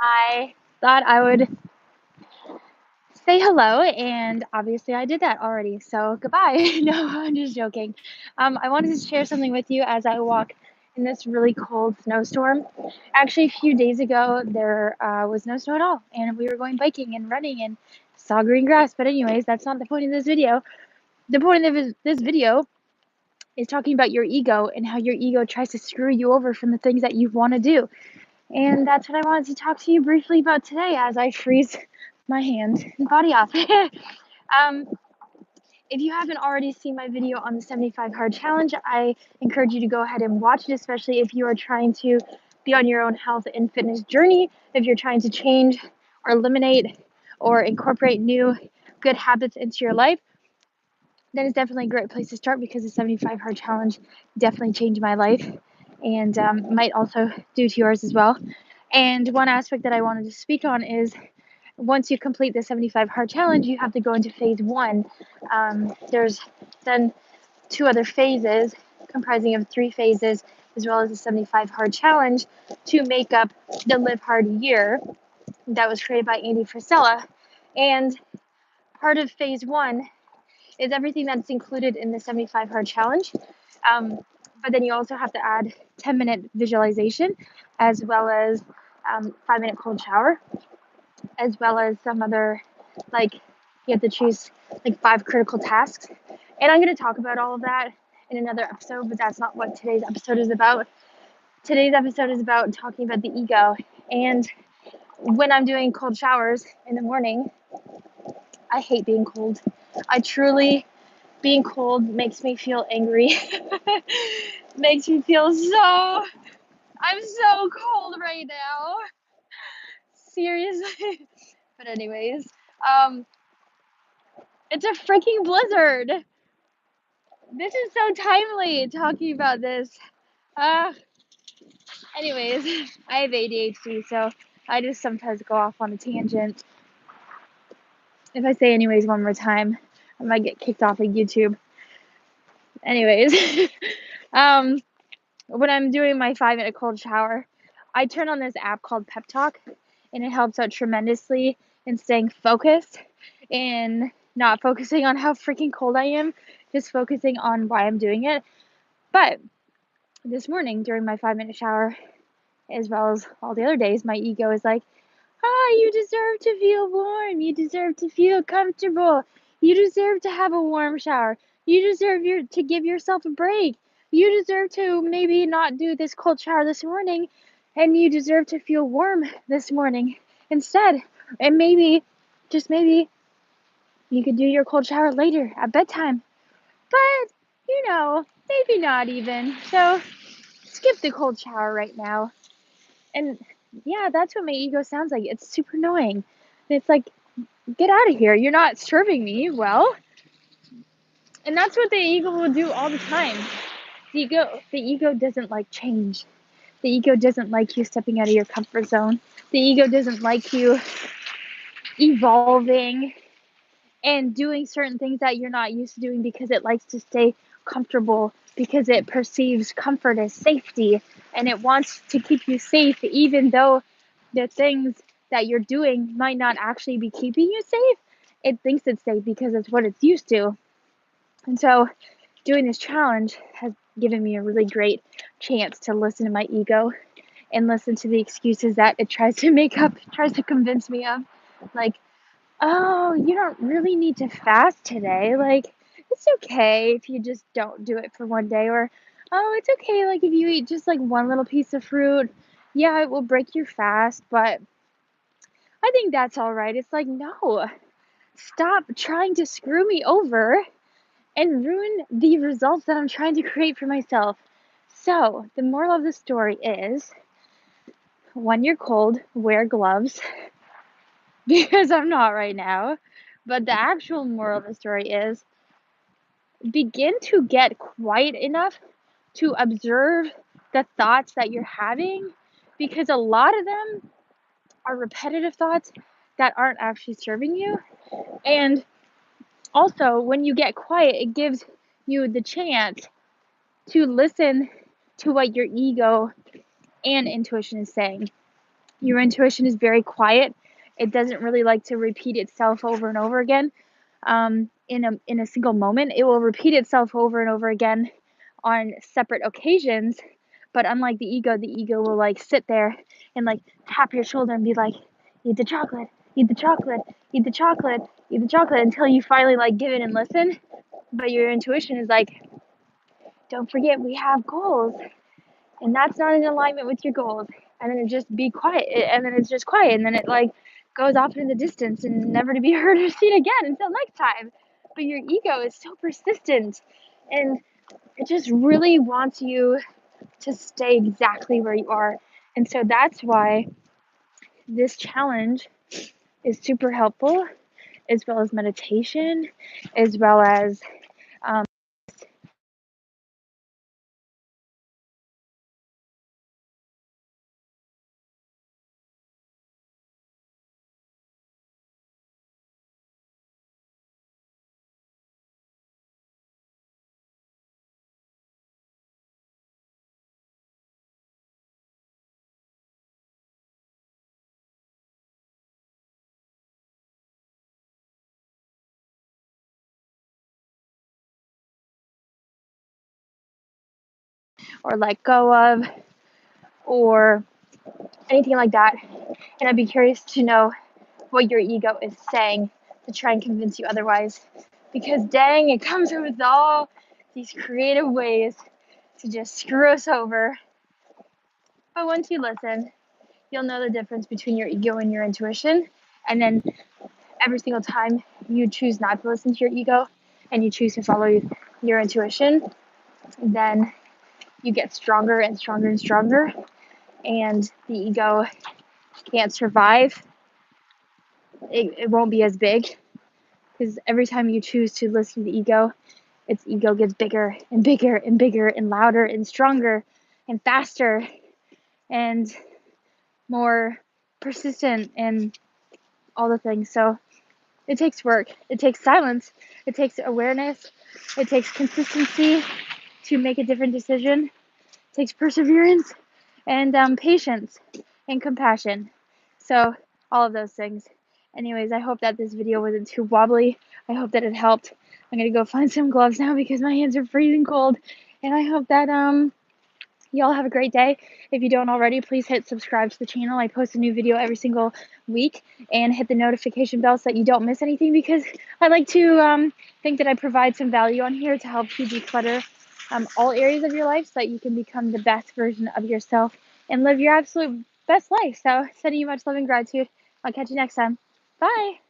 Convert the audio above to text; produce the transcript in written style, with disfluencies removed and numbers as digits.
I thought I would say hello, and obviously I did that already. So goodbye. No, I'm just joking. I wanted to share something with you as I walk in this really cold snowstorm. Actually, a few days ago there was no snow at all, and we were going biking and running and saw green grass. But anyways, that's not the point of this video. The point of this video is talking about your ego and how your ego tries to screw you over from the things that you want to do. And that's what I wanted to talk to you briefly about today as I freeze my hand and body off. um, if you haven't already seen my video on the 75 hard challenge, I encourage you to go ahead and watch it, especially if you are trying to be on your own health and fitness journey, if you're trying to change or eliminate or incorporate new good habits into your life. That is definitely a great place to start because the 75 hard challenge definitely changed my life and might also do to yours as well. And one aspect that I wanted to speak on is once you complete the 75 hard challenge, you have to go into phase one. There's then two other phases comprising of three phases, as well as the 75 hard challenge to make up the Live Hard year that was created by Andy Frisella. And part of phase one is everything that's included in the 75 hard challenge. Um, but then you also have to add 10-minute visualization, as well as 5-minute cold shower, as well as some other, like, you have to choose like 5 critical tasks. And I'm going to talk about all of that in another episode, but that's not what today's episode is about. Today's episode is about talking about the ego. And when I'm doing cold showers in the morning, I hate being cold. I truly, being cold makes me feel angry. Makes me feel so, I'm so cold right now. Seriously. But anyways, um, it's a freaking blizzard. This is so timely talking about this. Uh, anyways, I have ADHD, so I just sometimes go off on a tangent. If I say anyways one more time, I might get kicked off of YouTube. Anyways, um, when I'm doing my 5-minute cold shower, I turn on this app called Pep Talk, and it helps out tremendously in staying focused and not focusing on how freaking cold I am, just focusing on why I'm doing it. But this morning during my 5-minute shower, as well as all the other days, my ego is like, you deserve to feel warm. You deserve to feel comfortable. You deserve to have a warm shower. You deserve to give yourself a break. You deserve to maybe not do this cold shower this morning, and you deserve to feel warm this morning instead. And maybe, just maybe, you could do your cold shower later at bedtime. But, maybe not even. So, skip the cold shower right now. And yeah, that's what my ego sounds like. It's super annoying. It's like, get out of here. You're not serving me well. And that's what the ego will do all the time. The ego doesn't like change. The ego doesn't like you stepping out of your comfort zone. The ego doesn't like you evolving and doing certain things that you're not used to doing because it likes to stay comfortable, because it perceives comfort as safety, and it wants to keep you safe even though the things that you're doing might not actually be keeping you safe. It thinks it's safe because it's what it's used to. And so doing this challenge has given me a really great chance to listen to my ego and listen to the excuses that it tries to make up, tries to convince me of. Like, oh, you don't really need to fast today. Like, it's okay if you just don't do it for one day. Or, oh, it's okay, like, if you eat just like one little piece of fruit. Yeah, it will break your fast, but I think that's all right. It's like, no, stop trying to screw me over and ruin the results that I'm trying to create for myself. So, the moral of the story is when you're cold, wear gloves because I'm not right now. But the actual moral of the story is begin to get quiet enough to observe the thoughts that you're having, because a lot of them are repetitive thoughts that aren't actually serving you. And also, when you get quiet, it gives you the chance to listen to what your ego and intuition is saying. Your intuition is very quiet. It doesn't really like to repeat itself over and over again in a single moment. It will repeat itself over and over again on separate occasions. But unlike the ego will like sit there and like tap your shoulder and be like, eat the chocolate, eat the chocolate, eat the chocolate, eat the chocolate until you finally like give in and listen. But your intuition is like, don't forget we have goals, and that's not in alignment with your goals. And then it just be quiet, and then it's just quiet, and then it like goes off in the distance and never to be heard or seen again until next time. But your ego is so persistent, and it just really wants you to stay exactly where you are. And so that's why this challenge is super helpful, as well as meditation, as well as um, or let go of, or anything like that. And I'd be curious to know what your ego is saying to try and convince you otherwise. Because dang, it comes up with all these creative ways to just screw us over. But once you listen, you'll know the difference between your ego and your intuition. And then every single time you choose not to listen to your ego and you choose to follow your intuition, then you get stronger and stronger and stronger. And the ego can't survive. It won't be as big, because every time you choose to listen to the ego, its ego gets bigger and bigger and bigger and louder and stronger and faster and more persistent and all the things. So it takes work. It takes silence. It takes awareness. It takes consistency to make a different decision. It takes perseverance and patience and compassion. So all of those things. Anyways, I hope that this video wasn't too wobbly. I hope that it helped. I'm gonna go find some gloves now because my hands are freezing cold. And I hope that y'all have a great day. If you don't already, please hit subscribe to the channel. I post a new video every single week, and hit the notification bell so that you don't miss anything, because I like to think that I provide some value on here to help you declutter all areas of your life so that you can become the best version of yourself and live your absolute best life. So sending you much love and gratitude. I'll catch you next time. Bye.